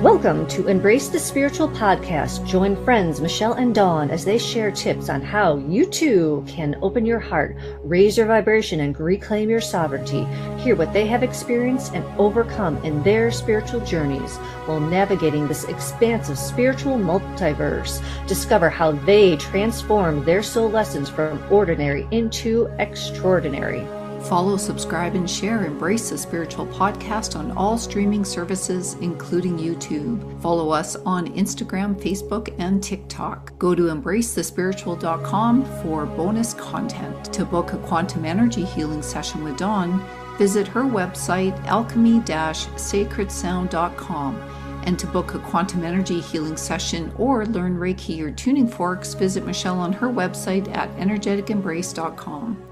Welcome to Embrace the Spiritual Podcast. Join friends Michelle and Dawn as they share tips on how you too can open your heart, raise your vibration, and reclaim your sovereignty. Hear what they have experienced and overcome in their spiritual journeys while navigating this expansive spiritual multiverse. Discover how they transform their soul lessons from ordinary into extraordinary. Follow, subscribe, and share Embrace the Spiritual Podcast on all streaming services, including YouTube. Follow us on Instagram, Facebook, and TikTok. Go to embracethespiritual.com for bonus content. To book a quantum energy healing session with Dawn, visit her website, alchemy-sacredsound.com. And to book a quantum energy healing session or learn Reiki or Tuning Forks, visit Michelle on her website at energeticembrace.com.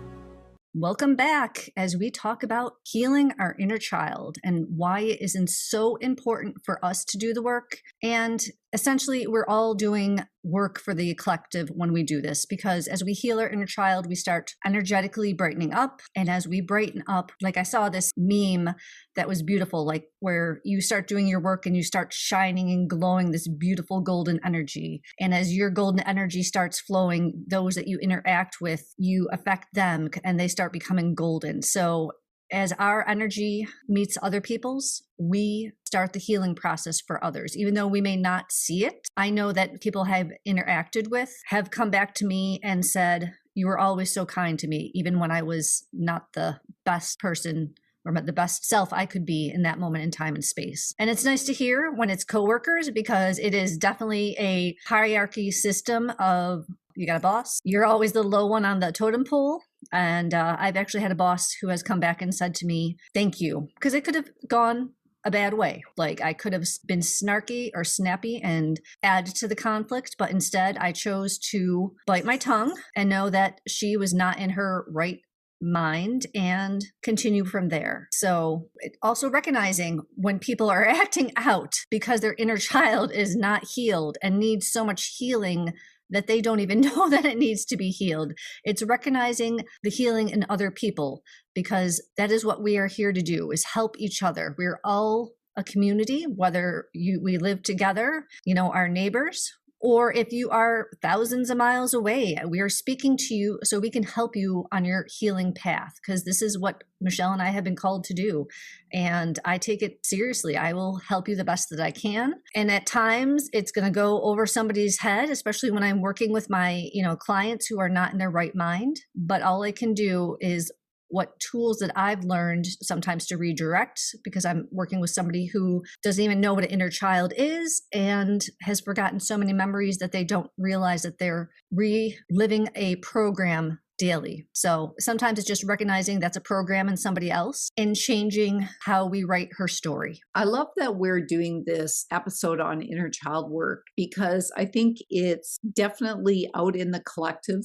Welcome back as we talk about healing our inner child and why it isn't so important for us to do the work. And essentially, we're all doing work for the collective when we do this, because as we heal our inner child, we start energetically brightening up. And as we brighten up, like I saw this meme that was beautiful, like where you start doing your work and you start shining and glowing this beautiful golden energy. And as your golden energy starts flowing, those that you interact with, you affect them and they start becoming golden. So as our energy meets other people's, we start the healing process for others. Even though we may not see it, I know that people have interacted with have come back to me and said, "You were always so kind to me, even when I was not the best person or the best self I could be in that moment in time and space." And it's nice to hear when it's coworkers, because it is definitely a hierarchy system of, you got a boss, you're always the low one on the totem pole. And I've actually had a boss who has come back and said to me, "Thank you," because it could have gone a bad way. Like I could have been snarky or snappy and add to the conflict, but instead I chose to bite my tongue and know that she was not in her right mind and continue from there. So also recognizing when people are acting out because their inner child is not healed and needs so much healing that they don't even know that it needs to be healed. It's recognizing the healing in other people, because that is what we are here to do, is help each other. We're all a community, whether we live together, our neighbors, or if you are thousands of miles away, we are speaking to you so we can help you on your healing path, because this is what Michelle and I have been called to do. And I take it seriously. I will help you the best that I can. And at times it's going to go over somebody's head, especially when I'm working with my, clients who are not in their right mind. But all I can do is what tools that I've learned sometimes to redirect, because I'm working with somebody who doesn't even know what an inner child is and has forgotten so many memories that they don't realize that they're reliving a program daily. So sometimes it's just recognizing that's a program in somebody else and changing how we write her story. I love that we're doing this episode on inner child work, because I think it's definitely out in the collective.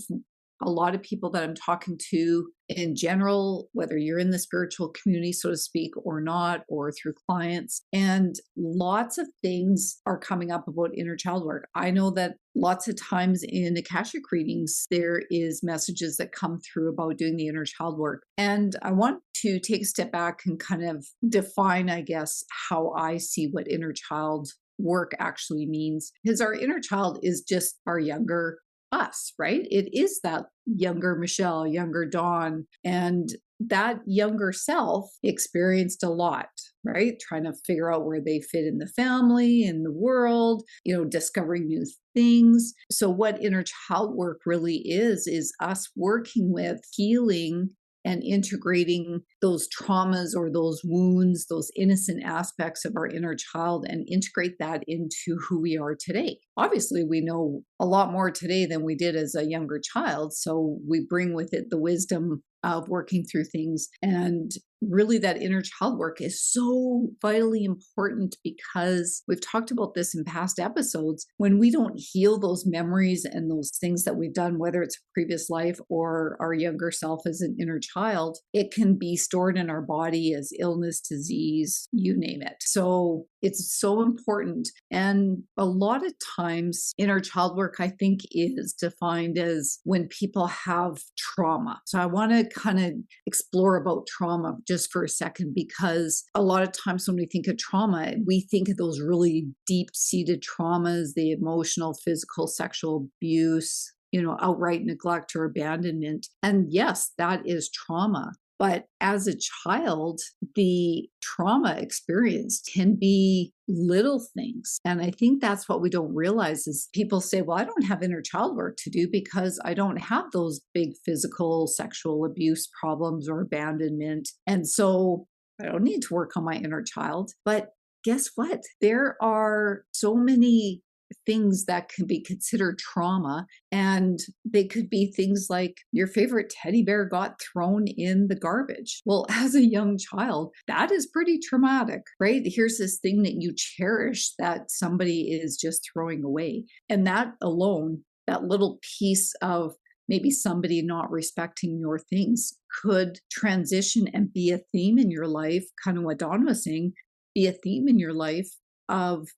A lot of people that I'm talking to in general, whether you're in the spiritual community, so to speak, or not, or through clients, and lots of things are coming up about inner child work. I know that lots of times in Akashic readings, there is messages that come through about doing the inner child work. And I want to take a step back and kind of define, I guess, how I see what inner child work actually means. Because our inner child is just our younger us, right? It is that younger Michelle, younger Dawn, and that younger self experienced a lot, right? Trying to figure out where they fit in the family, in the world, discovering new things. So what inner child work really is us working with healing and integrating those traumas or those wounds, those innocent aspects of our inner child, and integrate that into who we are today. Obviously, we know a lot more today than we did as a younger child. So we bring with it the wisdom of working through things. And really that inner child work is so vitally important, because we've talked about this in past episodes. When we don't heal those memories and those things that we've done, whether it's a previous life or our younger self as an inner child, it can be stored in our body as illness, disease, you name it. So it's so important. And a lot of times inner child work, I think, is defined as when people have trauma. So I want to kind of explore about trauma just for a second, because a lot of times when we think of trauma, we think of those really deep-seated traumas, the emotional, physical, sexual abuse, outright neglect or abandonment. And yes, that is trauma. But as a child, the trauma experience can be little things. And I think that's what we don't realize is people say, well, I don't have inner child work to do because I don't have those big physical, sexual abuse problems or abandonment. And so I don't need to work on my inner child. But guess what? There are so many things that can be considered trauma, and they could be things like your favorite teddy bear got thrown in the garbage. Well, as a young child, that is pretty traumatic, right? Here's this thing that you cherish that somebody is just throwing away. And that alone, that little piece of maybe somebody not respecting your things could transition and be a theme in your life, kind of what Dawn was saying, be a theme in your life of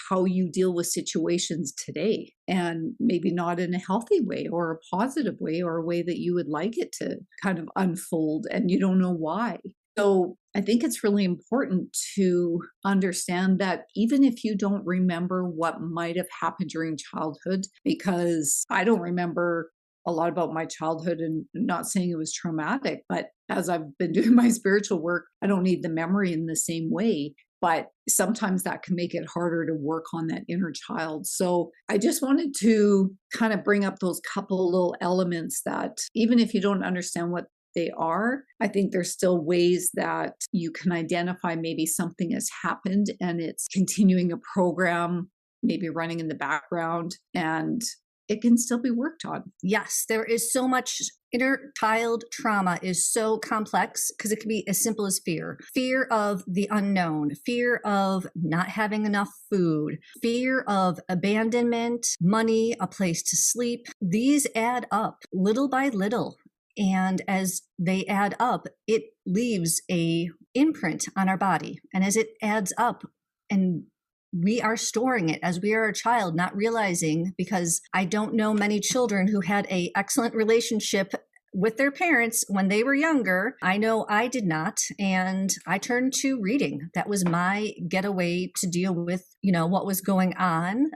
how you deal with situations today, and maybe not in a healthy way or a positive way or a way that you would like it to kind of unfold, and you don't know why. So I think it's really important to understand that even if you don't remember what might have happened during childhood, because I don't remember a lot about my childhood, and not saying it was traumatic, but as I've been doing my spiritual work, I don't need the memory in the same way. But sometimes that can make it harder to work on that inner child. So I just wanted to kind of bring up those couple little elements that even if you don't understand what they are, I think there's still ways that you can identify maybe something has happened and it's continuing a program, maybe running in the background, and it can still be worked on. Yes, there is so much. Inner child trauma is so complex because it can be as simple as fear of the unknown, fear of not having enough food, fear of abandonment, money, a place to sleep. These add up little by little. And as they add up, it leaves a imprint on our body. And as it adds up, and we are storing it as we are a child, not realizing, because I don't know many children who had an excellent relationship with their parents when they were younger. I know I did not. And I turned to reading. That was my getaway to deal with, what was going on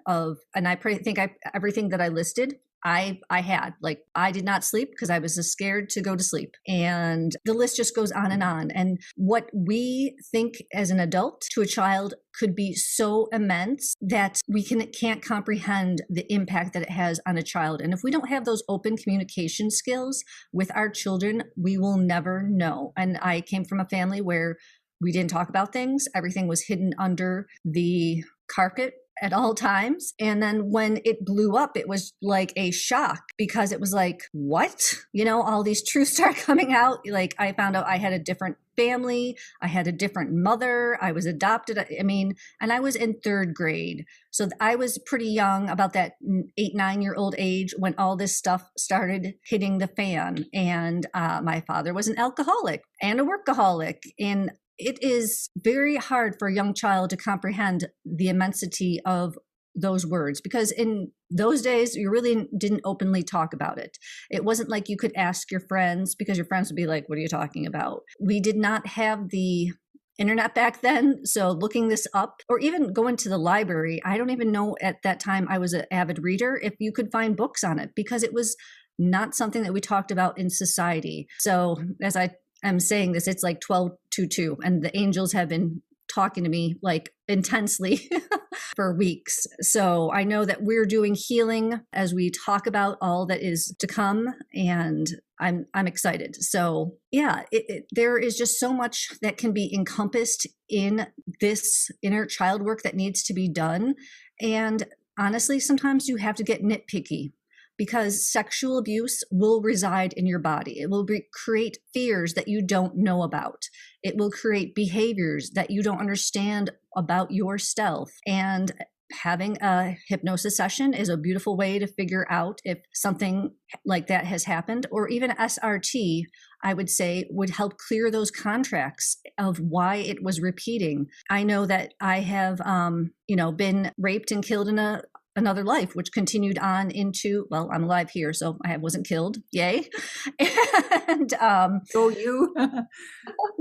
and I think everything that I listed, I had. Like, I did not sleep because I was scared to go to sleep. And the list just goes on. And what we think as an adult to a child could be so immense that we can't comprehend the impact that it has on a child. And if we don't have those open communication skills with our children, we will never know. And I came from a family where we didn't talk about things. Everything was hidden under the carpet at all times. And then when it blew up, it was like a shock, because it was like, what? All these truths start coming out. Like, I found out I had a different family. I had a different mother. I was adopted. And I was in third grade. So I was pretty young, about that 8-9-year-old age, when all this stuff started hitting the fan. And my father was an alcoholic and a workaholic. And it is very hard for a young child to comprehend the immensity of those words, because in those days, you really didn't openly talk about it. It wasn't like you could ask your friends, because your friends would be like, what are you talking about? We did not have the internet back then. So looking this up, or even going to the library, I don't even know at that time I was an avid reader if you could find books on it, because it was not something that we talked about in society. So as I'm saying this, it's like 12:22, and the angels have been talking to me like intensely for weeks. So I know that we're doing healing as we talk about all that is to come, and I'm excited. So yeah, there is just so much that can be encompassed in this inner child work that needs to be done. And honestly, sometimes you have to get nitpicky, because sexual abuse will reside in your body. It will create fears that you don't know about. It will create behaviors that you don't understand about yourself. And having a hypnosis session is a beautiful way to figure out if something like that has happened. Or even SRT, I would say, would help clear those contracts of why it was repeating. I know that I have, been raped and killed in a another life, which continued on into, well, I'm alive here, so I wasn't killed. Yay. And Go you.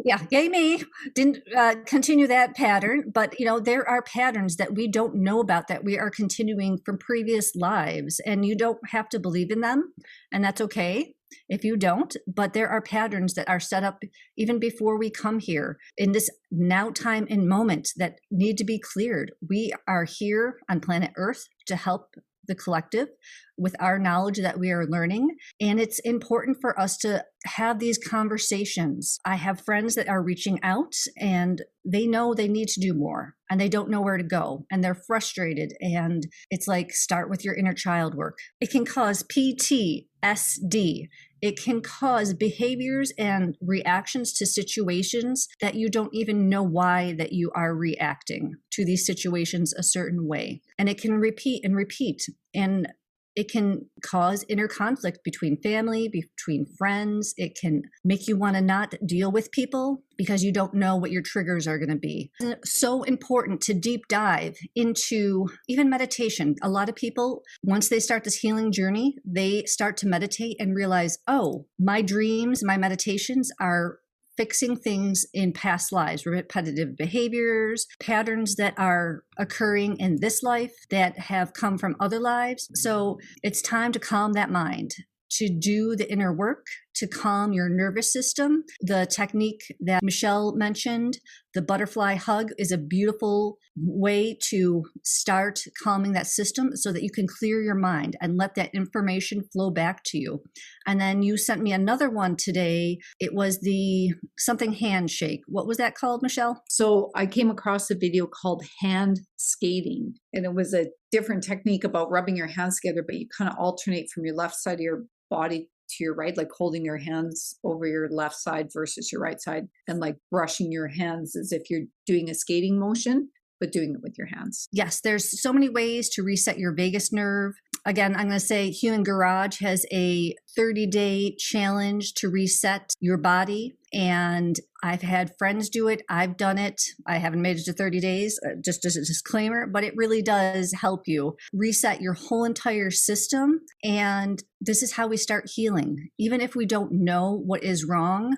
yeah, yay me. Didn't continue that pattern, but there are patterns that we don't know about that we are continuing from previous lives, and you don't have to believe in them, and that's okay if you don't. But there are patterns that are set up even before we come here in this now time and moment that need to be cleared. We are here on planet Earth to help the collective with our knowledge that we are learning. And it's important for us to have these conversations. I have friends that are reaching out and they know they need to do more and they don't know where to go and they're frustrated. And it's like, start with your inner child work. It can cause PTSD. It can cause behaviors and reactions to situations that you don't even know why that you are reacting to these situations a certain way. And it can repeat and repeat. And it can cause inner conflict between family, between friends. It can make you want to not deal with people because you don't know what your triggers are going to be. It's so important to deep dive into even meditation. A lot of people, once they start this healing journey, they start to meditate and realize, oh, my dreams, my meditations are fixing things in past lives, repetitive behaviors, patterns that are occurring in this life that have come from other lives. So it's time to calm that mind, to do the inner work, to calm your nervous system. The technique that Michelle mentioned, the butterfly hug, is a beautiful way to start calming that system so that you can clear your mind and let that information flow back to you. And then you sent me another one today. It was the something handshake. What was that called, Michelle? So I came across a video called hand skating, and it was a different technique about rubbing your hands together, but you kind of alternate from your left side of your body to your right, like holding your hands over your left side versus your right side, and like brushing your hands as if you're doing a skating motion, but doing it with your hands. Yes, there's so many ways to reset your vagus nerve. Again, I'm going to say Human Garage has a 30-day challenge to reset your body. And I've had friends do it. I've done it. I haven't made it to 30 days, just as a disclaimer, but it really does help you reset your whole entire system. And this is how we start healing. Even if we don't know what is wrong,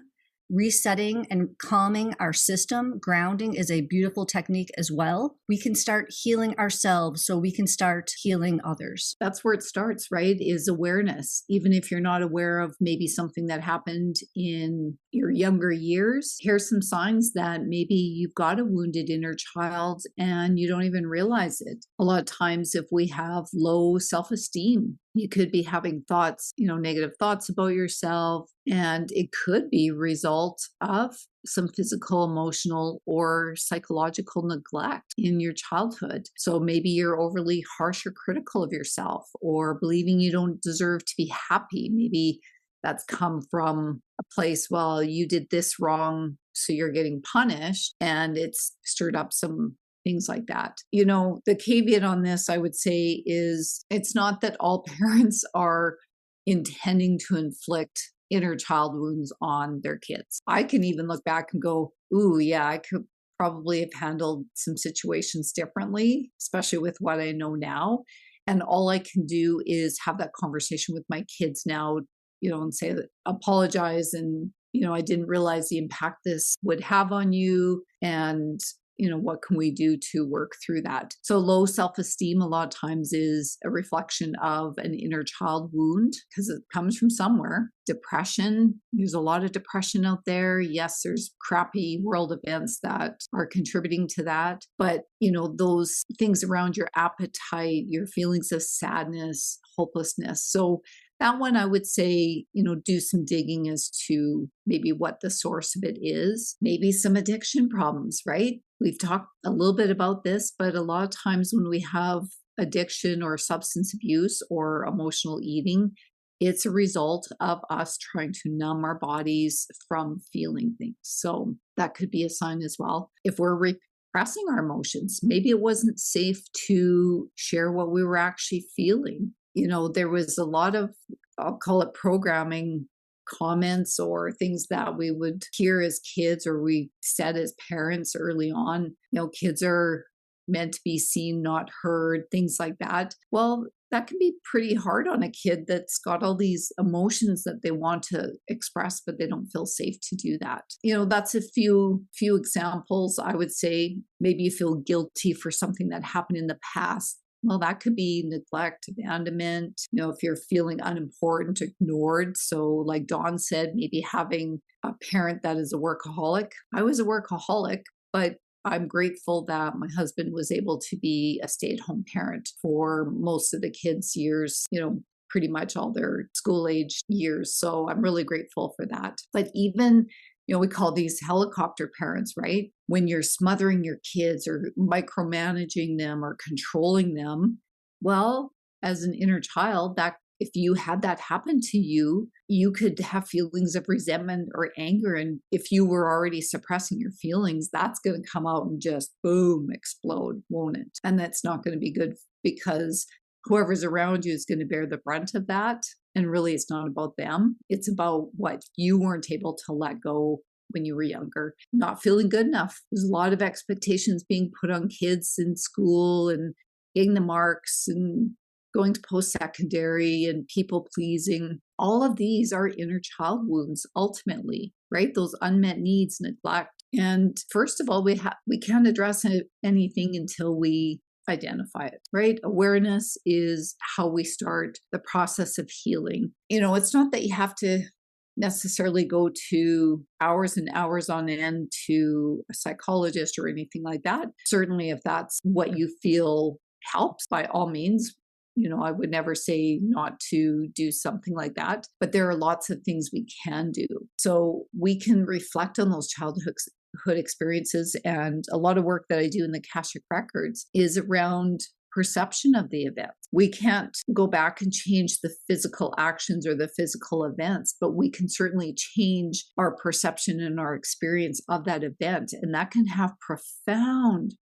resetting and calming our system, grounding, is a beautiful technique as well. We can start healing ourselves so we can start healing others. That's where it starts, right? Is awareness. Even if you're not aware of maybe something that happened in your younger years, here's some signs that maybe you've got a wounded inner child and you don't even realize it. A lot of times, if we have low self-esteem, you could be having thoughts, negative thoughts about yourself, and it could be a result of some physical, emotional, or psychological neglect in your childhood. So maybe you're overly harsh or critical of yourself, or believing you don't deserve to be happy. Maybe that's come from a place, well, you did this wrong, so you're getting punished, and it's stirred up some things like that. The caveat on this, I would say, is it's not that all parents are intending to inflict inner child wounds on their kids. I can even look back and go, ooh, yeah, I could probably have handled some situations differently, especially with what I know now. And all I can do is have that conversation with my kids now, and say, apologize. And, I didn't realize the impact this would have on you. And what can we do to work through that? So low self-esteem a lot of times is a reflection of an inner child wound because it comes from somewhere. Depression, there's a lot of depression out there. Yes, there's crappy world events that are contributing to that. But, those things around your appetite, your feelings of sadness, hopelessness. So that one, I would say, do some digging as to maybe what the source of it is. Maybe some addiction problems, right? We've talked a little bit about this, but a lot of times when we have addiction or substance abuse or emotional eating, it's a result of us trying to numb our bodies from feeling things. So that could be a sign as well. If we're repressing our emotions, maybe it wasn't safe to share what we were actually feeling. There was a lot of, I'll call it programming comments or things that we would hear as kids or we said as parents early on. Kids are meant to be seen, not heard, things like that. Well, that can be pretty hard on a kid that's got all these emotions that they want to express, but they don't feel safe to do that. That's a few examples. I would say maybe you feel guilty for something that happened in the past. Well, that could be neglect, abandonment, if you're feeling unimportant, ignored. So, like Dawn said, maybe having a parent that is a workaholic. I was a workaholic, but I'm grateful that my husband was able to be a stay-at-home parent for most of the kids' years, pretty much all their school age years. So I'm really grateful for that. But even we call these helicopter parents, right? When you're smothering your kids or micromanaging them or controlling them, well, as an inner child, that if you had that happen to you, you could have feelings of resentment or anger. And if you were already suppressing your feelings, that's going to come out and just boom, explode, won't it? And that's not going to be good because whoever's around you is going to bear the brunt of that. And really, it's not about them. It's about what you weren't able to let go when you were younger, not feeling good enough. There's a lot of expectations being put on kids in school and getting the marks and going to post-secondary and people pleasing. All of these are inner child wounds, ultimately, right? Those unmet needs, neglect. And first of all, we can't address anything until we identify it, right? Awareness is how we start the process of healing. It's not that you have to necessarily go to hours and hours on end to a psychologist or anything like that. Certainly, if that's what you feel helps, by all means. I would never say not to do something like that, but there are lots of things we can do. So we can reflect on those childhood experiences. And a lot of work that I do in the Akashic Records is around perception of the event. We can't go back and change the physical actions or the physical events, but we can certainly change our perception and our experience of that event. And that can have profound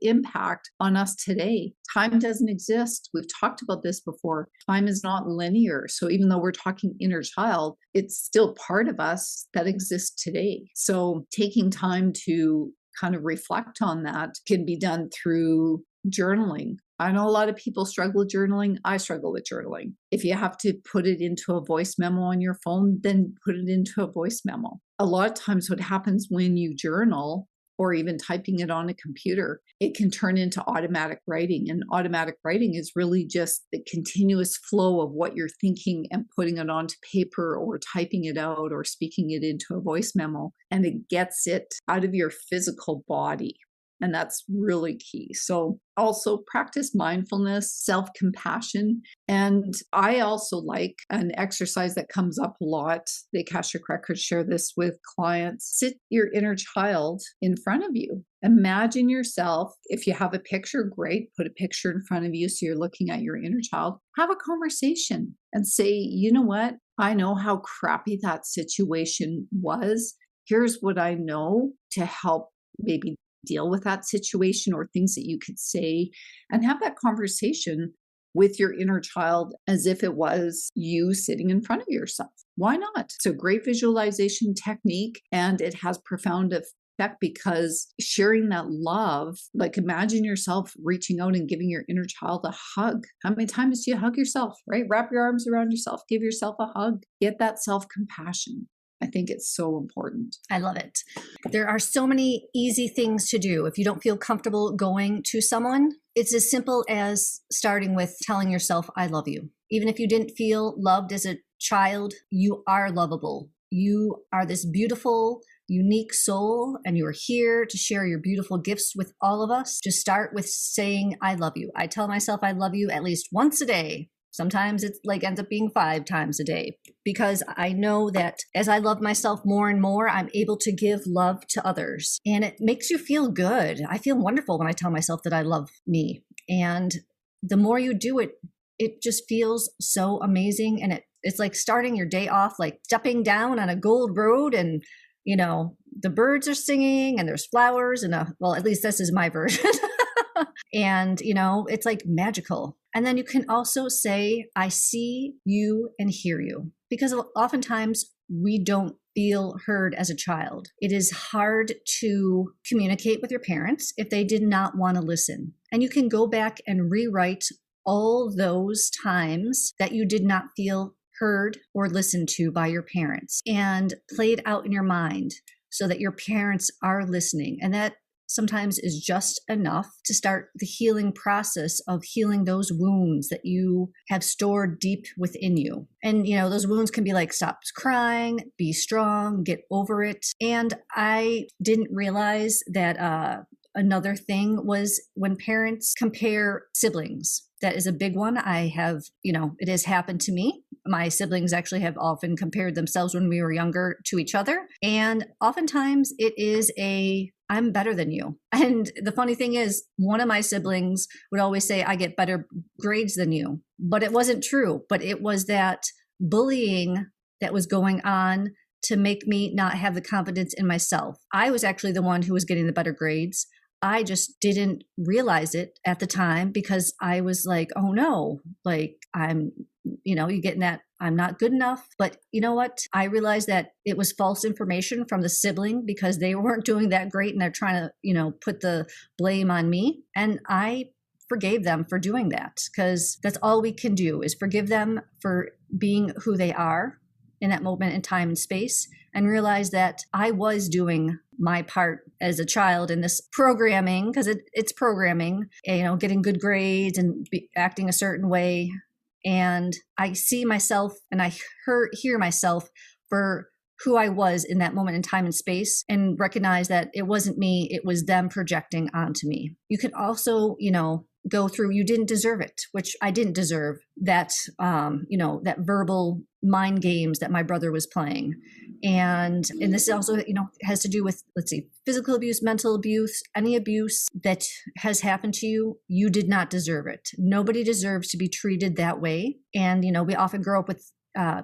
impact on us today. Time doesn't exist. We've talked about this before. Time is not linear. So even though we're talking inner child, it's still part of us that exists today. So taking time to kind of reflect on that can be done through journaling. I know a lot of people struggle with journaling. I struggle with journaling. If you have to put it into a voice memo on your phone, then put it into a voice memo. A lot of times what happens when you journal or even typing it on a computer, it can turn into automatic writing. And automatic writing is really just the continuous flow of what you're thinking and putting it onto paper or typing it out or speaking it into a voice memo. And it gets it out of your physical body. And that's really key. So also practice mindfulness, self-compassion. And I also like an exercise that comes up a lot. The Akashic Records share this with clients. Sit your inner child in front of you. Imagine yourself. If you have a picture, great. Put a picture in front of you so you're looking at your inner child. Have a conversation and say, you know what? I know how crappy that situation was. Here's what I know to help maybe deal with that situation or things that you could say, and have that conversation with your inner child as if it was you sitting in front of yourself. Why not? It's a great visualization technique and it has profound effect because sharing that love, like imagine yourself reaching out and giving your inner child a hug. How many times do you hug yourself, right? Wrap your arms around yourself, give yourself a hug, get that self-compassion. I think it's so important. I love it. There are so many easy things to do. If you don't feel comfortable going to someone, it's as simple as starting with telling yourself, I love you. Even if you didn't feel loved as a child, you are lovable. You are this beautiful, unique soul, and you're here to share your beautiful gifts with all of us. Just start with saying, I love you. I tell myself I love you at least once a day. Sometimes it's like ends up being 5 times a day because I know that as I love myself more and more, I'm able to give love to others and it makes you feel good. I feel wonderful when I tell myself that I love me. And the more you do it, it just feels so amazing. And it's like starting your day off, like stepping down on a gold road and, the birds are singing and there's flowers and well, at least this is my version. And, it's like magical. And then you can also say, I see you and hear you. Because oftentimes we don't feel heard as a child. It is hard to communicate with your parents if they did not want to listen. And you can go back and rewrite all those times that you did not feel heard or listened to by your parents and play it out in your mind so that your parents are listening. And that sometimes is just enough to start the healing process of healing those wounds that you have stored deep within you. And, those wounds can be like, stop crying, be strong, get over it. And I didn't realize that another thing was when parents compare siblings. That is a big one. I have, it has happened to me. My siblings actually have often compared themselves when we were younger to each other. And oftentimes it is I'm better than you. And the funny thing is, one of my siblings would always say, I get better grades than you. But it wasn't true. But it was that bullying that was going on to make me not have the confidence in myself. I was actually the one who was getting the better grades. I just didn't realize it at the time because I was like, oh no, like you getting that I'm not good enough. But you know what? I realized that it was false information from the sibling because they weren't doing that great and they're trying to, put the blame on me. And I forgave them for doing that because that's all we can do is forgive them for being who they are in that moment in time and space and realize that I was doing my part as a child in this programming, because it's programming, getting good grades and acting a certain way. And I see myself and I hear myself for who I was in that moment in time and space and recognize that it wasn't me, it was them projecting onto me. You could also, go through, you didn't deserve it, which I didn't deserve that, that verbal mind games that my brother was playing. And this also, has to do with, physical abuse, mental abuse, any abuse that has happened to you, you did not deserve it. Nobody deserves to be treated that way. And, we often grow up with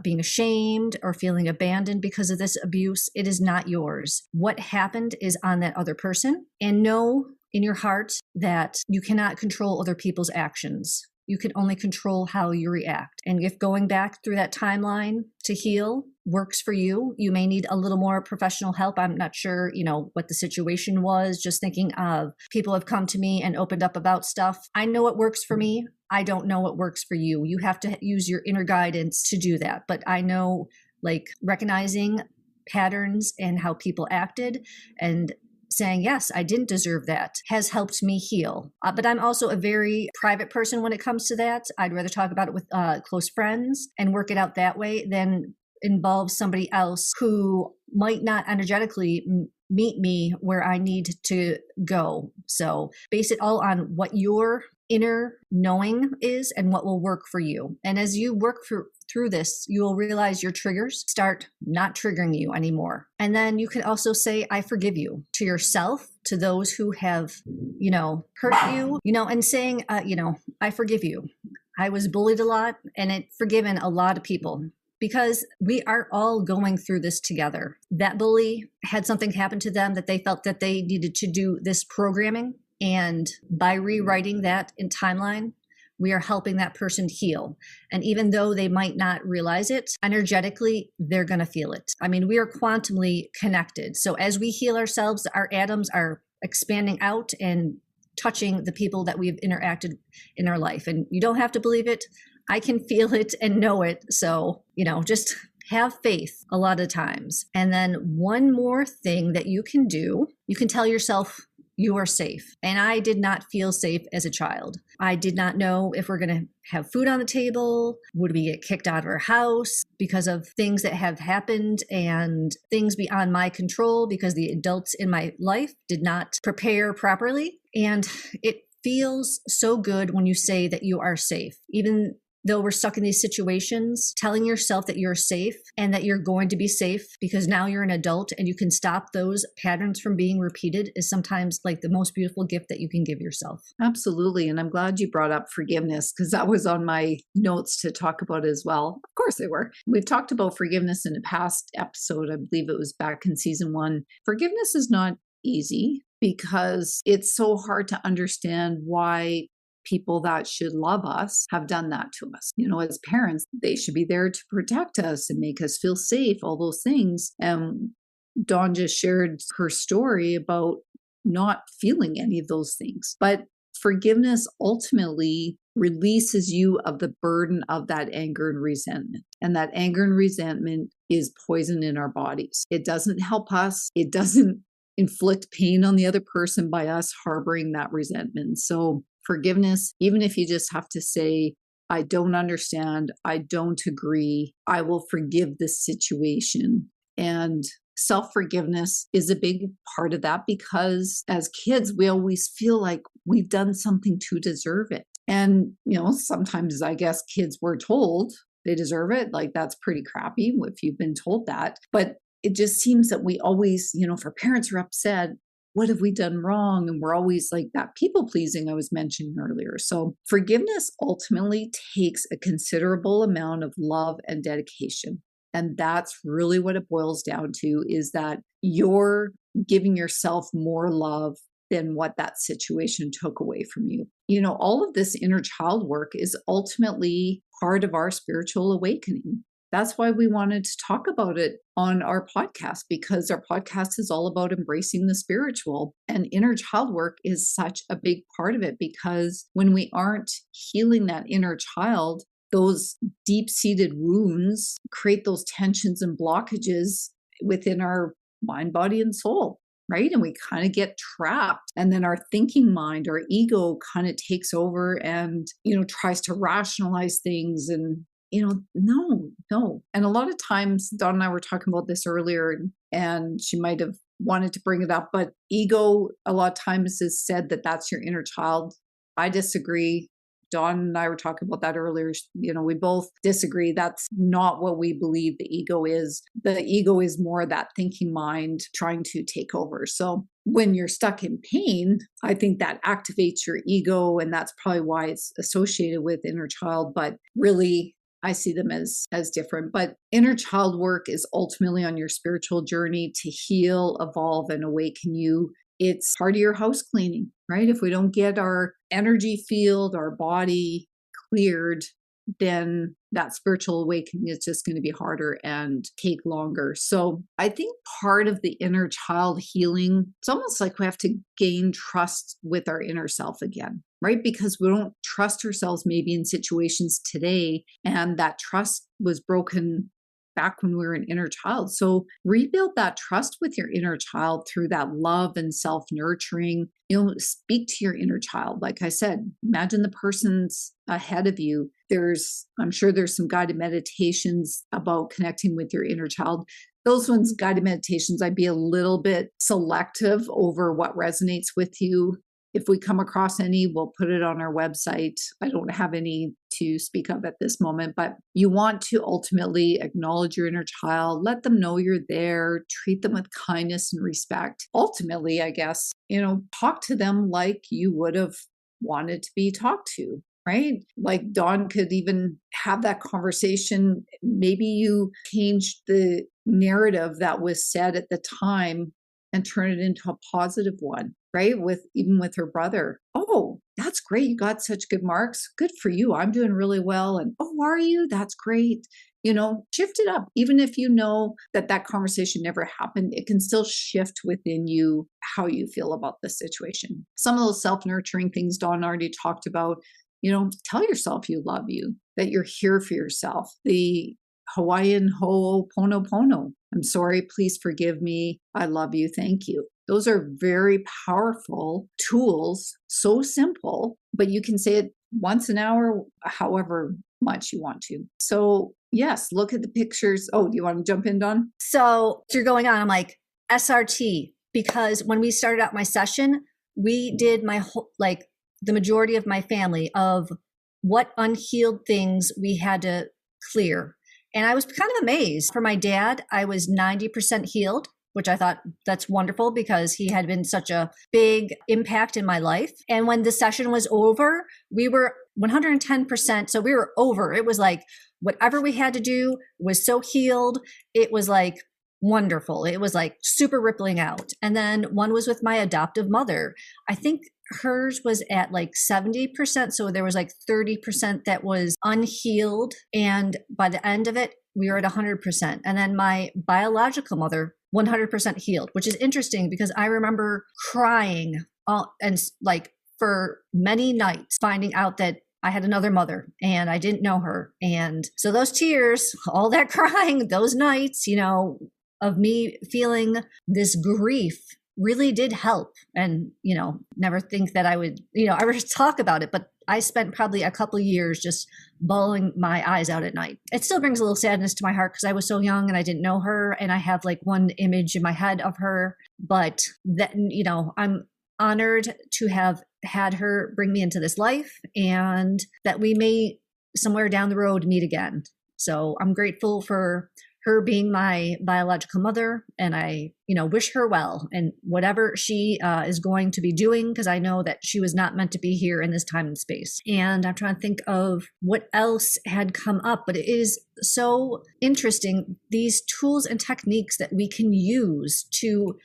being ashamed or feeling abandoned because of this abuse. It is not yours. What happened is on that other person. And know in your heart that you cannot control other people's actions. You can only control how you react. And if going back through that timeline to heal works for you, you may need a little more professional help. I'm not sure, what the situation was. Just thinking of people have come to me and opened up about stuff. I know what works for me. I don't know what works for you. You have to use your inner guidance to do that. But I know, recognizing patterns and how people acted and saying, yes, I didn't deserve that has helped me heal. But I'm also a very private person when it comes to that. I'd rather talk about it with close friends and work it out that way than involve somebody else who might not energetically meet me where I need to go. So base it all on what your inner knowing is and what will work for you. And as you work through this, you will realize your triggers start not triggering you anymore. And then you can also say, I forgive you to yourself, to those who have, hurt you, and saying, I forgive you. I was bullied a lot and it's forgiven a lot of people. Because we are all going through this together. That bully had something happen to them that they felt that they needed to do this programming. And by rewriting that in timeline, we are helping that person heal. And even though they might not realize it, energetically, they're going to feel it. I mean, we are quantumly connected. So as we heal ourselves, our atoms are expanding out and touching the people that we've interacted in our life. And you don't have to believe it. I can feel it and know it. So, just have faith a lot of times. And then one more thing that you can do, you can tell yourself you are safe. And I did not feel safe as a child. I did not know if we're going to have food on the table. Would we get kicked out of our house because of things that have happened and things beyond my control because the adults in my life did not prepare properly. And it feels so good when you say that you are safe, even though we're stuck in these situations. Telling yourself that you're safe and that you're going to be safe because now you're an adult and you can stop those patterns from being repeated is sometimes the most beautiful gift that you can give yourself. Absolutely. And I'm glad you brought up forgiveness because that was on my notes to talk about as well. Of course they were. We've talked about forgiveness in a past episode. I believe it was back in season 1. Forgiveness is not easy because it's so hard to understand why people that should love us have done that to us. As parents, they should be there to protect us and make us feel safe, all those things. And Dawn just shared her story about not feeling any of those things. But forgiveness ultimately releases you of the burden of that anger and resentment. And that anger and resentment is poison in our bodies. It doesn't help us. It doesn't inflict pain on the other person by us harboring that resentment. So forgiveness, even if you just have to say, I don't understand, I don't agree, I will forgive this situation. And self-forgiveness is a big part of that, because as kids, we always feel like we've done something to deserve it. And, sometimes I guess kids were told they deserve it. Like, that's pretty crappy if you've been told that. But it just seems that we always, if our parents are upset, what have we done wrong? And we're always like that people pleasing I was mentioning earlier. So forgiveness ultimately takes a considerable amount of love and dedication. And that's really what it boils down to, is that you're giving yourself more love than what that situation took away from you. All of this inner child work is ultimately part of our spiritual awakening. That's why we wanted to talk about it on our podcast, because our podcast is all about embracing the spiritual, and inner child work is such a big part of it, because when we aren't healing that inner child, those deep-seated wounds create those tensions and blockages within our mind, body, and soul, right? And we kind of get trapped. And then our thinking mind, our ego kind of takes over and, tries to rationalize things. And, no. And a lot of times, Dawn and I were talking about this earlier, and she might have wanted to bring it up, but ego a lot of times is said that that's your inner child. I disagree. Dawn and I were talking about that earlier. We both disagree. That's not what we believe the ego is. The ego is more that thinking mind trying to take over. So when you're stuck in pain, I think that activates your ego, and that's probably why it's associated with inner child. But really, I see them as different. But inner child work is ultimately on your spiritual journey to heal, evolve, and awaken you. It's part of your house cleaning, right? If we don't get our energy field, our body cleared, then that spiritual awakening is just going to be harder and take longer. So I think part of the inner child healing, it's almost like we have to gain trust with our inner self again, right? Because we don't trust ourselves maybe in situations today, and that trust was broken back when we were an inner child. So rebuild that trust with your inner child through that love and self-nurturing. Speak to your inner child. Like I said, imagine the person's ahead of you. I'm sure there's some guided meditations about connecting with your inner child. Those ones, guided meditations, I'd be a little bit selective over what resonates with you. If we come across any, we'll put it on our website. I don't have any to speak of at this moment, but you want to ultimately acknowledge your inner child, let them know you're there, treat them with kindness and respect. Ultimately, I guess, talk to them like you would have wanted to be talked to, right? Like Dawn could even have that conversation. Maybe you changed the narrative that was said at the time and turn it into a positive one, right? Even with her brother. Oh, that's great. You got such good marks. Good for you. I'm doing really well. And oh, are you? That's great. Shift it up. Even if you know that conversation never happened, it can still shift within you how you feel about the situation. Some of those self-nurturing things Dawn already talked about, tell yourself you love you, that you're here for yourself. The Hawaiian ho'oponopono. I'm sorry, please forgive me. I love you. Thank you. Those are very powerful tools, so simple, but you can say it once an hour, however much you want to. So yes, look at the pictures. Oh, do you want to jump in, Dawn? So you're going on, I'm like, SRT, because when we started out my session, we did my whole, the majority of my family of what unhealed things we had to clear. And I was kind of amazed. For my dad, I was 90% healed, which I thought that's wonderful because he had been such a big impact in my life. And when the session was over, we were 110%. So we were over. It was like whatever we had to do was so healed. It was like wonderful. It was like super rippling out. And then one was with my adoptive mother. I think hers was at like 70%. So there was like 30% that was unhealed. And by the end of it, we were at 100%. And then my biological mother, 100% healed, which is interesting because I remember crying and like for many nights, finding out that I had another mother and I didn't know her. And so those tears, all that crying, those nights, of me feeling this grief really did help. And, never think that I would, ever talk about it, but I spent probably a couple years just bawling my eyes out at night. It still brings a little sadness to my heart because I was so young and I didn't know her. And I have like one image in my head of her, but that, I'm honored to have had her bring me into this life and that we may somewhere down the road meet again. So I'm grateful for her being my biological mother, and I, wish her well and whatever she is going to be doing, because I know that she was not meant to be here in this time and space. And I'm trying to think of what else had come up, but it is so interesting, these tools and techniques that we can use to,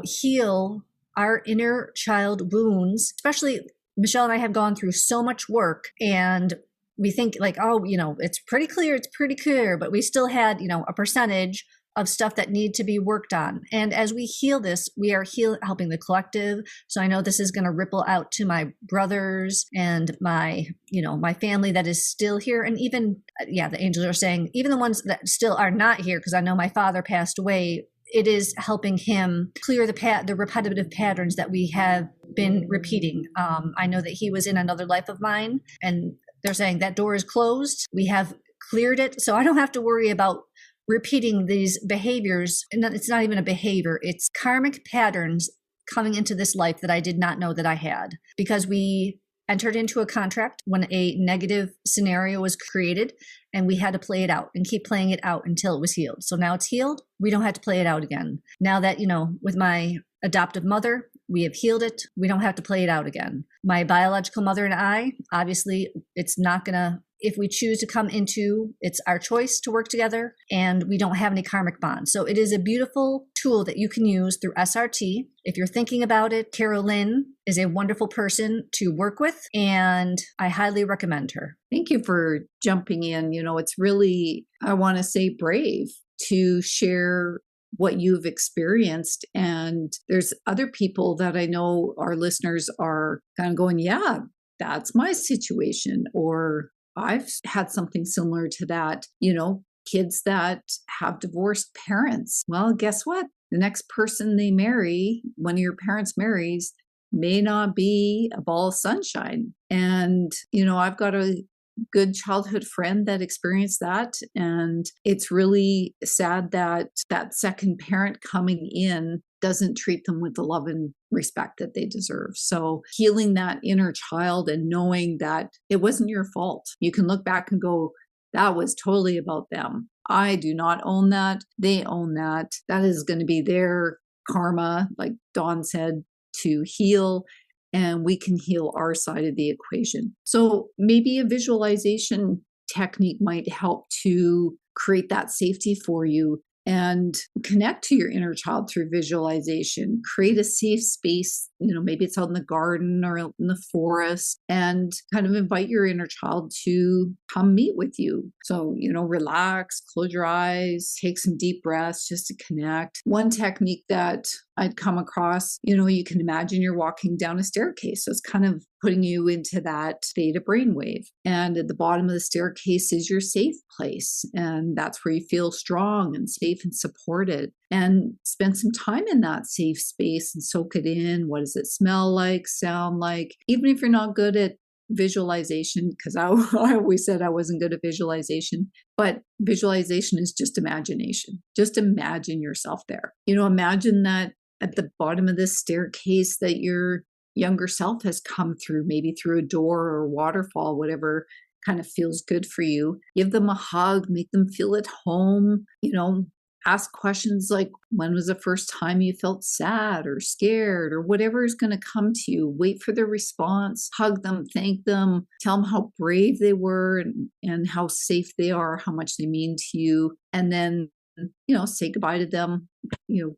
heal our inner child wounds. Especially Michelle and I have gone through so much work, and we think like, oh, it's pretty clear, but we still had, a percentage of stuff that need to be worked on. And as we heal this, we are helping the collective. So I know this is going to ripple out to my brothers and my, my family that is still here. And even, the angels are saying, even the ones that still are not here, because I know my father passed away, it is helping him clear the repetitive patterns that we have been repeating. I know that he was in another life of mine, and they're saying that door is closed. We have cleared it. So I don't have to worry about repeating these behaviors. And it's not even a behavior. It's karmic patterns coming into this life that I did not know that I had, because we entered into a contract when a negative scenario was created, and we had to play it out and keep playing it out until it was healed. So now it's healed. We don't have to play it out again. Now that, with my adoptive mother, we have healed it. We don't have to play it out again. My biological mother and I, obviously, it's not going to, if we choose to come into, it's our choice to work together, and we don't have any karmic bonds. So it is a beautiful tool that you can use through SRT. If you're thinking about it, Carolyn is a wonderful person to work with, and I highly recommend her. Thank you for jumping in. It's really, I want to say, brave to share what you've experienced. And there's other people that I know our listeners are kind of going, yeah, that's my situation. Or I've had something similar to that, kids that have divorced parents. Well, guess what? The next person they marry, one of your parents marries, may not be a ball of sunshine. And, I've got a good childhood friend that experienced that. And it's really sad that that second parent coming in doesn't treat them with the love and respect that they deserve. So healing that inner child and knowing that it wasn't your fault. You can look back and go, that was totally about them. I do not own that. They own that. That is going to be their karma, like Dawn said, to heal. And we can heal our side of the equation. So maybe a visualization technique might help to create that safety for you and connect to your inner child through visualization. Create a safe space, maybe it's out in the garden or in the forest, and kind of invite your inner child to come meet with you. So, relax, close your eyes, take some deep breaths just to connect. One technique that I'd come across, you can imagine you're walking down a staircase. So it's kind of putting you into that theta brainwave. And at the bottom of the staircase is your safe place. And that's where you feel strong and safe and supported. And spend some time in that safe space and soak it in. What does it smell like, sound like? Even if you're not good at visualization, because I always said I wasn't good at visualization, but visualization is just imagination. Just imagine yourself there. Imagine that at the bottom of this staircase that your younger self has come through, maybe through a door or a waterfall, whatever kind of feels good for you. Give them a hug, make them feel at home, ask questions like, when was the first time you felt sad or scared, or whatever is going to come to you? Wait for their response, hug them, thank them, tell them how brave they were and how safe they are, how much they mean to you. And then say goodbye to them,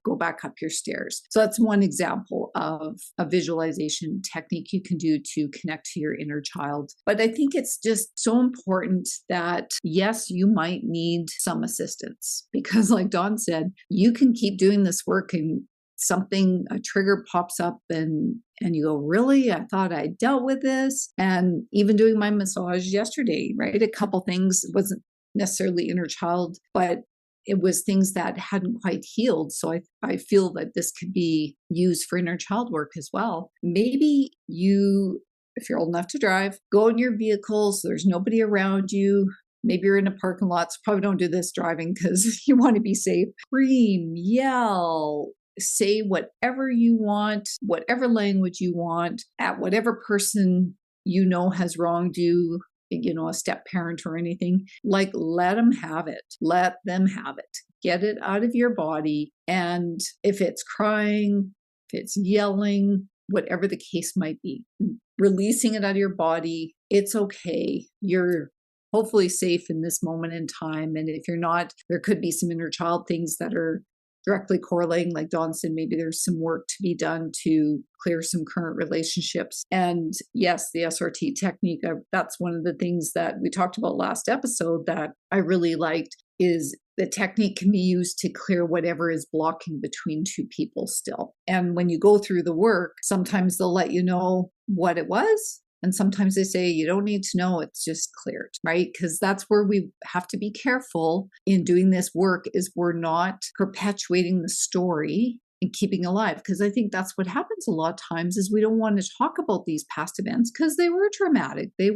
go back up your stairs. So that's one example of a visualization technique you can do to connect to your inner child. But I think it's just so important that, yes, you might need some assistance because, like Dawn said, you can keep doing this work and a trigger pops up and you go, really? I thought I dealt with this. And even doing my massage yesterday, right? A couple things wasn't necessarily inner child, but it was things that hadn't quite healed. So I feel that this could be used for inner child work as well. Maybe if you're old enough to drive, go in your vehicles, there's nobody around you. Maybe you're in a parking lot. So probably don't do this driving because you want to be safe. Scream, yell, say whatever you want, whatever language you want, at whatever person has wronged you, a step parent or anything. Like, let them have it. Let them have it. Get it out of your body. And if it's crying, if it's yelling, whatever the case might be, releasing it out of your body, it's okay. You're hopefully safe in this moment in time. And if you're not, there could be some inner child things that are directly correlating. Like Dawn said, maybe there's some work to be done to clear some current relationships. And yes, the SRT technique, that's one of the things that we talked about last episode that I really liked, is the technique can be used to clear whatever is blocking between two people still. And when you go through the work, sometimes they'll let you know what it was. And sometimes they say, you don't need to know, it's just cleared, right? Because that's where we have to be careful in doing this work, is we're not perpetuating the story and keeping alive. Because I think that's what happens a lot of times, is we don't want to talk about these past events because they were traumatic. They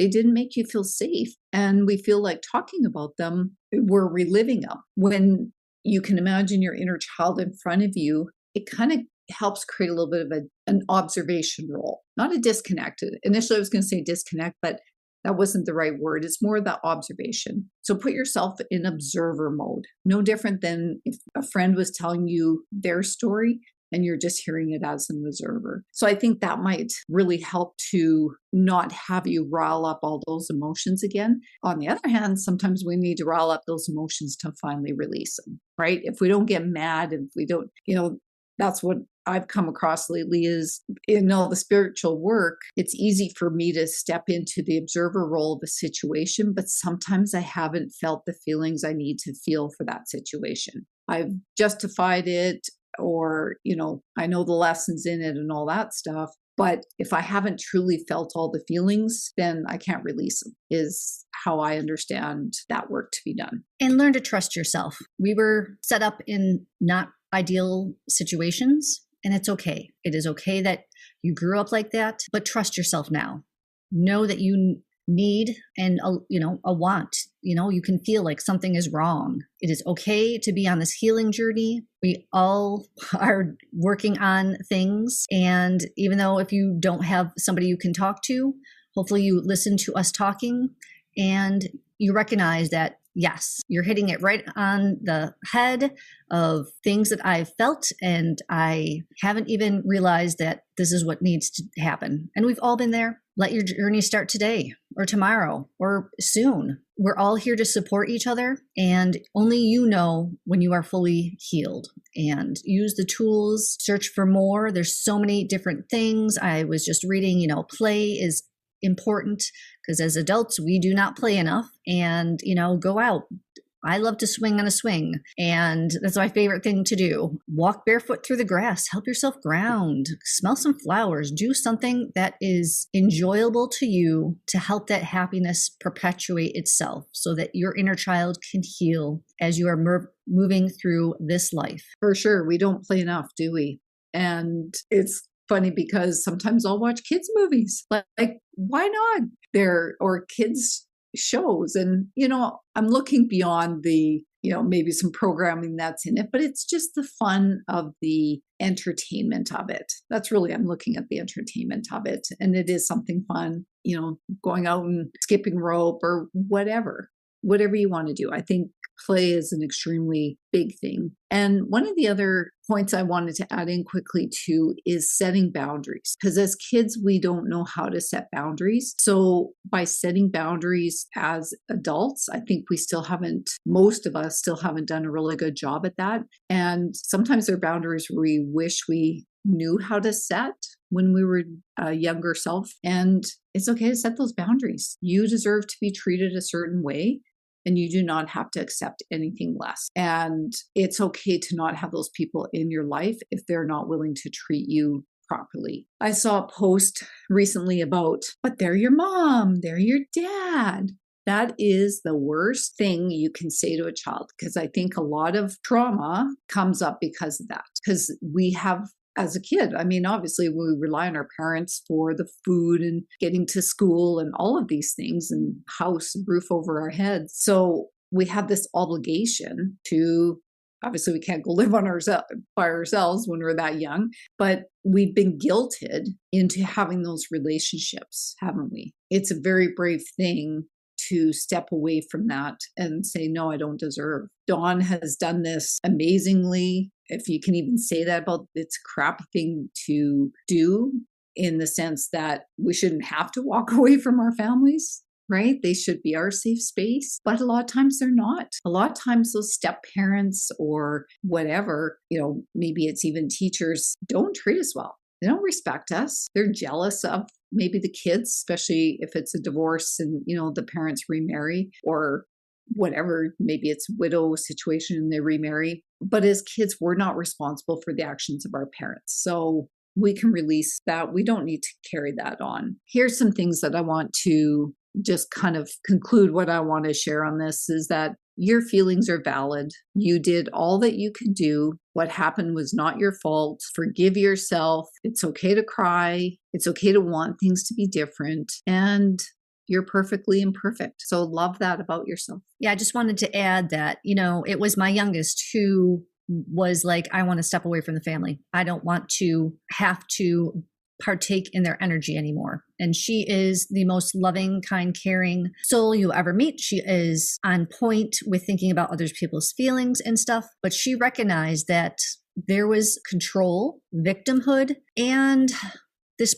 didn't make you feel safe. And we feel like talking about them, we're reliving them. When you can imagine your inner child in front of you, it kind of helps create a little bit of an observation role, not a disconnect. Initially, I was going to say disconnect, but that wasn't the right word. It's more that observation. So put yourself in observer mode, no different than if a friend was telling you their story and you're just hearing it as an observer. So I think that might really help to not have you rile up all those emotions again. On the other hand, sometimes we need to rile up those emotions to finally release them, right? If we don't get mad, if we don't, that's what I've come across lately is in all the spiritual work, it's easy for me to step into the observer role of a situation, but sometimes I haven't felt the feelings I need to feel for that situation. I've justified it, or, I know the lessons in it and all that stuff. But if I haven't truly felt all the feelings, then I can't release them, is how I understand that work to be done. And learn to trust yourself. We were set up in not ideal situations, and it's okay. It is okay that you grew up like that, but trust yourself now. Know that you need and a want. You can feel like something is wrong. It is okay to be on this healing journey. We all are working on things, and even though if you don't have somebody you can talk to, hopefully you listen to us talking and you recognize that, yes, you're hitting it right on the head of things that I've felt, and I haven't even realized that this is what needs to happen. And we've all been there. Let your journey start today or tomorrow or soon. We're all here to support each other, and only you know when you are fully healed. And use the tools, search for more. There's so many different things. I was just reading, play is important, because as adults, we do not play enough. And, go out. I love to swing on a swing, and that's my favorite thing to do. Walk barefoot through the grass, help yourself ground, smell some flowers, do something that is enjoyable to you to help that happiness perpetuate itself so that your inner child can heal as you are moving through this life. For sure. We don't play enough, do we? And it's funny because sometimes I'll watch kids' movies. Like, why not? Or kids' shows. And, I'm looking beyond the, maybe some programming that's in it, but it's just the fun of the entertainment of it. That's really, I'm looking at the entertainment of it. And it is something fun, going out and skipping rope or whatever you want to do. I think play is an extremely big thing. And one of the other points I wanted to add in quickly too is setting boundaries. Because as kids, we don't know how to set boundaries. So by setting boundaries as adults, I think most of us still haven't done a really good job at that. And sometimes there are boundaries we wish we knew how to set when we were a younger self. And it's okay to set those boundaries. You deserve to be treated a certain way, and you do not have to accept anything less. And it's okay to not have those people in your life if they're not willing to treat you properly. I saw a post recently about, but they're your mom, they're your dad. That is the worst thing you can say to a child, because I think a lot of trauma comes up because of that. Because we have, as a kid, I mean, obviously we rely on our parents for the food and getting to school and all of these things, and house, roof over our heads. So we have this obligation to, obviously we can't go live on by ourselves when we're that young, but we've been guilted into having those relationships, haven't we? It's a very brave thing to step away from that and say, no, I don't deserve. Dawn has done this amazingly, if you can even say that about it's a crappy thing to do, in the sense that we shouldn't have to walk away from our families, right? They should be our safe space. But a lot of times they're not. A lot of times those step parents or whatever, maybe it's even teachers, don't treat us well. They don't respect us. They're jealous of maybe the kids, especially if it's a divorce and, the parents remarry, or whatever, maybe it's a widow situation and they remarry. But as kids, we're not responsible for the actions of our parents. So we can release that. We don't need to carry that on. Here's some things that I want to just kind of conclude what I want to share on this is that your feelings are valid. You did all that you could do. What happened was not your fault. Forgive yourself. It's okay to cry. It's okay to want things to be different. And you're perfectly imperfect. So love that about yourself. Yeah, I just wanted to add that, it was my youngest who was like, I want to step away from the family. I don't want to have to partake in their energy anymore. And she is the most loving, kind, caring soul you ever meet. She is on point with thinking about other people's feelings and stuff. But she recognized that there was control, victimhood, and this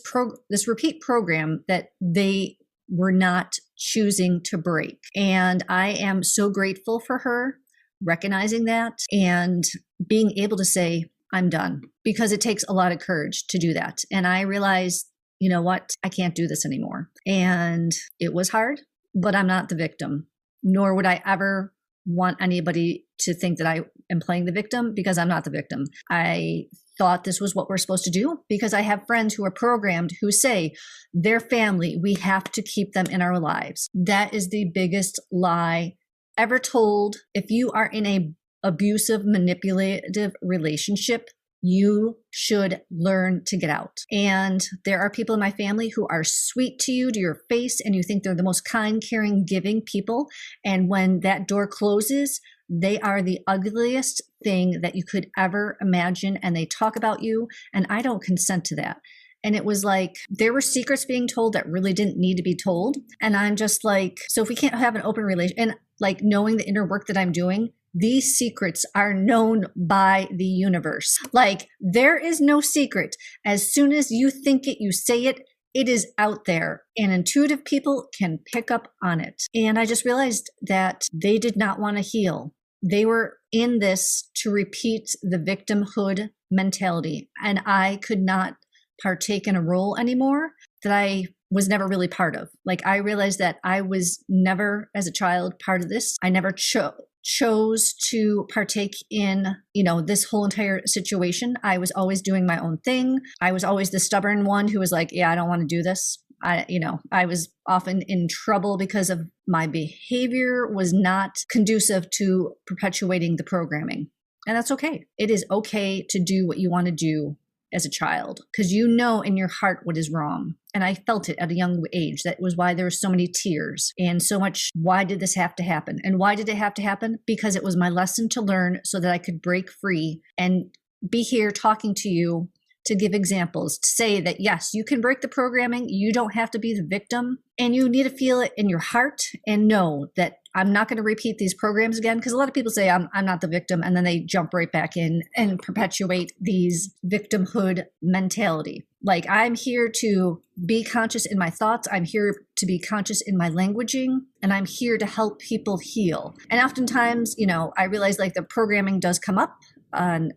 repeat program that they were not choosing to break. And I am so grateful for her recognizing that and being able to say, I'm done, because it takes a lot of courage to do that. And I realized, you know what, I can't do this anymore. And it was hard, but I'm not the victim, nor would I ever want anybody to think that I am playing the victim, because I'm not the victim. I thought this was what we're supposed to do because I have friends who are programmed who say their family, we have to keep them in our lives. That is the biggest lie ever told. If you are in a abusive, manipulative relationship, you should learn to get out. And there are people in my family who are sweet to you, to your face, and you think they're the most kind, caring, giving people. And when that door closes, they are the ugliest thing that you could ever imagine. And they talk about you. And I don't consent to that. And it was like, there were secrets being told that really didn't need to be told. And I'm just like, so if we can't have an open relationship, and like knowing the inner work that I'm doing, these secrets are known by the universe. Like, there is no secret. As soon as you think it, you say it, it is out there, and intuitive people can pick up on it. And I just realized that they did not want to heal. They were in this to repeat the victimhood mentality. And I could not partake in a role anymore that I was never really part of. Like, I realized that I was never, as a child, part of this. I never chose to partake in, this whole entire situation. I was always doing my own thing. I was always the stubborn one who was like, yeah, I don't want to do this. I was often in trouble because of my behavior was not conducive to perpetuating the programming. And that's okay. It is okay to do what you want to do as a child, because you know in your heart what is wrong. And I felt it at a young age. That was why there were so many tears and so much, why did this have to happen? And why did it have to happen? Because it was my lesson to learn so that I could break free and be here talking to you to give examples, to say that, yes, you can break the programming. You don't have to be the victim, and you need to feel it in your heart and know that I'm not going to repeat these programs again, because a lot of people say I'm not the victim, and then they jump right back in and perpetuate these victimhood mentality. Like, I'm here to be conscious in my thoughts. I'm here to be conscious in my languaging, and I'm here to help people heal. And oftentimes, I realize like the programming does come up on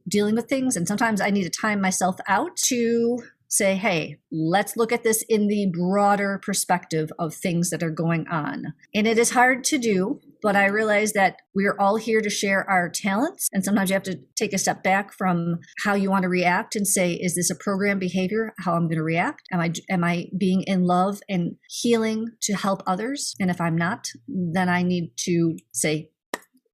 dealing with things, and sometimes I need to time myself out to say, hey, let's look at this in the broader perspective of things that are going on. And it is hard to do, but I realize that we're all here to share our talents. And sometimes you have to take a step back from how you want to react and say, is this a program behavior, how I'm going to react? Am I being in love and healing to help others? And if I'm not, then I need to say,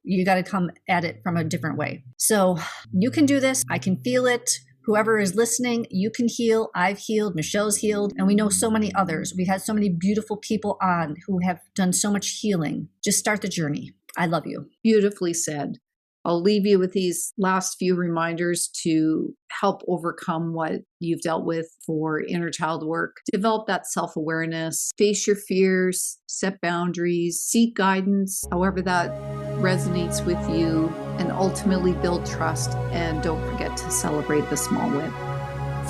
you got to come at it from a different way. So you can do this. I can feel it. Whoever is listening, you can heal. I've healed. Michelle's healed. And we know so many others. We've had so many beautiful people on who have done so much healing. Just start the journey. I love you. Beautifully said. I'll leave you with these last few reminders to help overcome what you've dealt with for inner child work. Develop that self-awareness, face your fears, set boundaries, seek guidance, however that resonates with you, and ultimately build trust. And don't forget to celebrate the small win.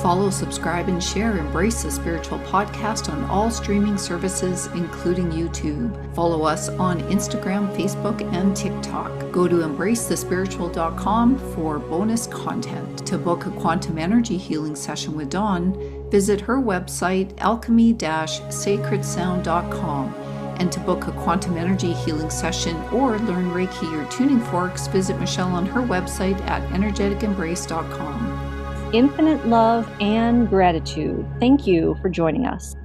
Follow, subscribe, and share Embrace the Spiritual podcast on all streaming services, including YouTube. Follow us on Instagram, Facebook, and TikTok. Go to embracethespiritual.com for bonus content. To book a quantum energy healing session with Dawn, visit her website, alchemy-sacredsound.com. And to book a quantum energy healing session or learn Reiki or Tuning Forks, visit Michelle on her website at energeticembrace.com. Infinite love and gratitude. Thank you for joining us.